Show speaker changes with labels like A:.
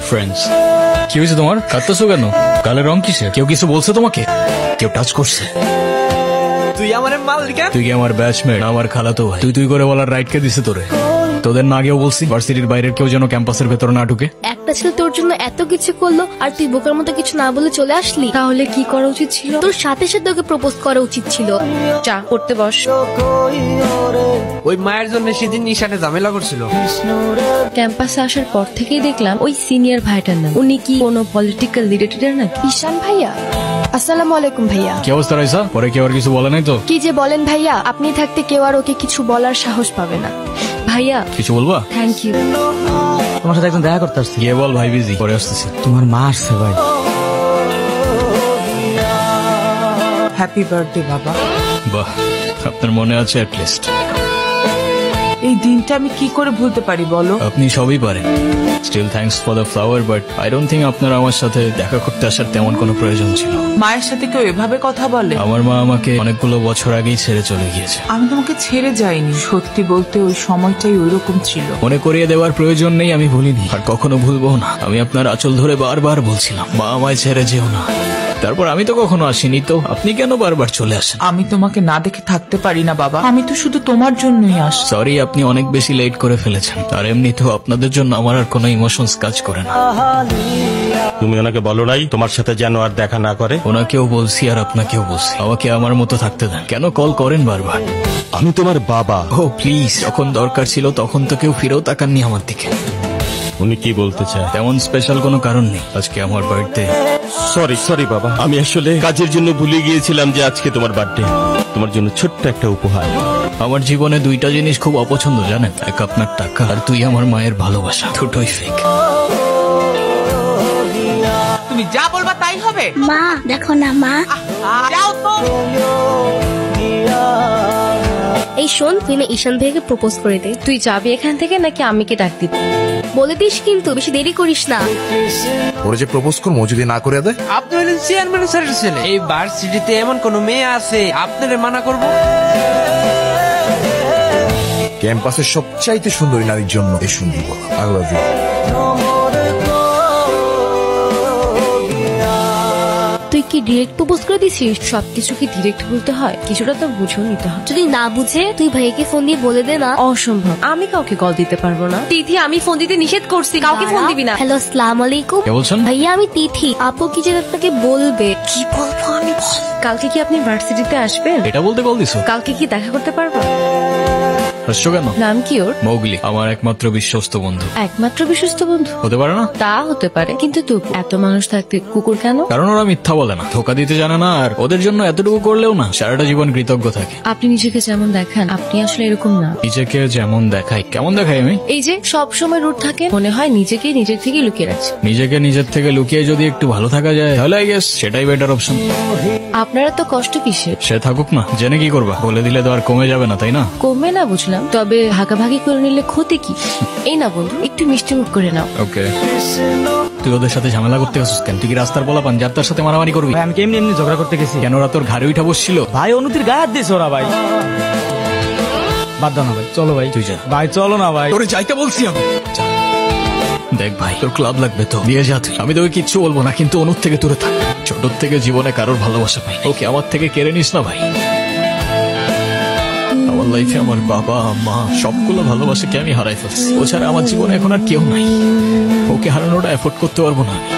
A: Friends, কি হয়েছে তোমার? কাঁদতেছো কেন? গালের রং কিসে? কেউ কিছু বলছে তোমাকে? কেউ টাচ করছে?
B: তুই আমার মালিক?
A: তুই কি আমার ব্যাচমেট? আমার খালাতো ভাই। তুই করে বলার রাইট কে দিছে তোরে? তোদের না আগেও বলছি ভার্সিটির বাইরের কেউ যেন ক্যাম্পাসের ভেতর না ঢুকে।
C: একটা ছেলে তোর জন্য এত কিছু করলো আর তুই বোকার মতো কিছু না বলে চলে আসলি। তাহলে কি করা উচিত ছিল? তোর সাথে সাথে ওকে প্রপোজ করা উচিত ছিল। চা করতে বস।
B: ওই মায়ের জন্য সেদিন নিশানে ঝামেলা করছিল।
D: ক্যাম্পাসে আসার পর থেকেই দেখলাম ওই সিনিয়র ভাইটার নাম। উনি কি কোনো পলিটিক্যাল রিলেটেড নাকি?
C: ঈশান ভাইয়া, আসসালামু আলাইকুম ভাইয়া।
A: কি অবস্থা রাইসা? পরে কেউ আর কিছু বলে নাই তো?
C: কি যে বলেন ভাইয়া, আপনি থাকতে কেউ আর ওকে কিছু বলার সাহস পাবে না।
D: ভাইয়া
A: কিছু বলবা?
D: Thank you.
E: তোমার সাথে একজন দেখা করতে আসছি।
A: গিয়ে বল ভাই বিজি, পরে আসতেছি।
E: তোমার মা আসছে ভাই।
F: হ্যাপি বার্থডে বাবা।
A: বাহ, আপনার মনে আছে অ্যাটলিস্ট।
F: এই দিনটা আমি কি করে ভুলতে পারি বলো?
A: আপনি সবই পারেন। Still thanks for the flower, but I don't think আপনার আমার সাথে দেখা করতে আসার তেমন কোনো প্রয়োজন ছিল।
F: মায়ের সাথে কেউ এভাবে কথা বলে?
A: আমার মা আমাকে অনেকগুলো বছর আগেই ছেড়ে চলে গিয়েছে।
F: আমি তোমাকে ছেড়ে যাইনি, সত্যি বলতে ওই সময়টাই ওইরকম ছিল।
A: মনে করিয়ে দেওয়ার প্রয়োজন নেই, আমি ভুলিনি আর কখনো ভুলবো না। আমি আপনার আঁচল ধরে বারবার বলছিলাম, মা আমায় ছেড়ে যেও না। তারপর আমি তো কখনো আসিনি, তো আপনি কেন বারবার চলে আসেন?
F: আমি তোমাকে না দেখে থাকতে পারি না বাবা, আমি তো শুধু তোমার জন্যই আসি।
A: সরি, আপনি অনেক বেশি লেট করে ফেলেছেন। আর এমনিতেও আপনাদের জন্য আমার আর কোনো ইমোশনস কাজ করে না।
G: তুমি ওনাকে বলো নাই তোমার সাথে যেন আর দেখা না করে?
A: ওনাকেও বলছি আর আপনাকেও বলছি, আমাকে আমার মতো থাকতে দেন। কেন কল করেন বারবার?
G: আমি তোমার বাবা।
A: ও প্লিজ, যখন দরকার ছিল তখন তো কেউ ফিরেও তাকাননি আমার দিকে।
G: উনি কি বলতে চায়?
A: তেমন স্পেশাল কোনো কারণ নেই, আজকে আমার বার্থডে।
G: সরি বাবা, আমি আসলে কাজের জন্য ভুলে গিয়েছিলাম যে আজকে তোমার বার্থডে। তোমার জন্য ছোট্ট একটা উপহার।
A: আমার জীবনে দুইটা জিনিস খুব অপছন্দ জানেন, এক আপনার টাকা আর তুই আমার মায়ের ভালোবাসা। দুটোই ফেক।
F: তুমি যা বলবা তাই হবে।
H: মা দেখো না মা।
F: যাও তো।
C: এই শোন, তুই না ঈশান ভাইকে প্রপোজ করে দে।
D: তুই যাবি এখান থেকে নাকি আমিকে ডাক দিব?
C: বলে দিস কিন্তু, বেশি দেরি করিস না।
I: ওরা যে প্রপোজ করবো যদি না করে দেয়?
B: আপনি হলেন চেয়ারম্যান স্যারের ছেলে। এই ভার্সিটিতে এমন কোন মেয়ে আছে আপনারে মানা করবো?
I: ক্যাম্পাসের সবচাইতে সুন্দরী নারীর জন্য এই সুন্দর আই লাভ ইউ।
D: তুই কি ডিরেক্ট প্রপোজ করে দিছিস? সবকিছু কি ডিরেক্ট বলতে হয়? কিছুটা তো বুঝেও নিতে হয়।
C: যদি না বুঝে তুই ভাইকে ফোন দিয়ে বলে দে না।
D: অসম্ভব, আমি কাউকে কল দিতে পারবো না। তিথি, আমি ফোন দিতে নিষেধ করছি, কাউকে ফোন দিবি না।
C: হ্যালো, আসসালামু আলাইকুম।
A: কে বলছেন?
C: ভাইয়া আমি তিথি। আপু কি যেন আপনাকে বলবে। কি বলবো আমি?
D: কালকে কি আপনি ভার্সিটিতে আসবেন?
A: এটা বলতে কল দিছো?
D: কালকে কি দেখা করতে পারবো?
A: হাসছো কেন?
D: নাম কি ওর?
A: মৌগলি, আমার একমাত্র বিশ্বস্ত বন্ধু।
D: একমাত্র বিশ্বস্ত বন্ধু
A: হতে পারে না?
D: তা হতে পারে, কিন্তু তুই এত মানুষ থাকতে কুকুর কেন?
A: কারণ ওরা মিথ্যা বলে না, ধোকা দিতে জানে না, আর ওদের জন্য এতটুকু করলেও না সারাটা জীবন কৃতজ্ঞ থাকে।
D: আপনি নিজেকে যেমন দেখান, আপনি আসলে এরকম না।
A: নিজেকে যেমন দেখাই? কেমন দেখাই আমি?
D: এই যে সব সময় রুট থাকে, মনে হয় নিজেকে নিজের থেকে লুকিয়ে রাখছে।
A: নিজেকে নিজের থেকে লুকিয়ে যদি একটু ভালো থাকা যায় তাহলে আই গেস সেটাই বেটার অপশন।
D: আপনারা তো কষ্ট কিসের?
A: সে থাকুক না, জেনে কি করবা? বলে দিলে তো আর কমে যাবে না, তাই না?
D: কমবে না বুঝলাম, তবে ভাগাভাগি করে নিলে ক্ষতি কি? এই না বন্ধু, একটু মিষ্টি মুখ করে নাও।
A: ওকে, তুই ওদের সাথে ঝামেলা করতে গেছিস কেন? তুই কি রাস্তার পোলাপান যার তার সাথে মারামারি করবি?
E: ভাই আমি এমনি এমনি ঝগড়া করতে গেছি।
A: কেন ওরা তোর ঘাড়ে উঠা বসছিল?
E: ভাই অনুতির গায়ে হাত দিয়েছে ওরা ভাই। বাদ দাও না ভাই, চলো ভাই।
A: তুই যা
E: ভাই চলো না ভাই।
A: তোরে যাইতে বলছি আমি। যা। দেখ ভাই, তোর ক্লাব লাগবে তো দিয়ে যা তুই। আমি তোকে কিচ্ছু বলবো না, কিন্তু অনুর থেকে দূরে থাক। ছোট থেকে জীবনে কারোর ভালোবাসা পাই, ওকে আমার থেকে কেড়ে নিস না ভাই। আমার লাইফে আমার বাবা মা সবগুলো ভালোবাসাকে আমি হারাই ফেলছি। ও ছাড়া আমার জীবনে এখন আর কেউ নাই। ওকে হারানোটা এফোর্ড করতে পারবো না আমি।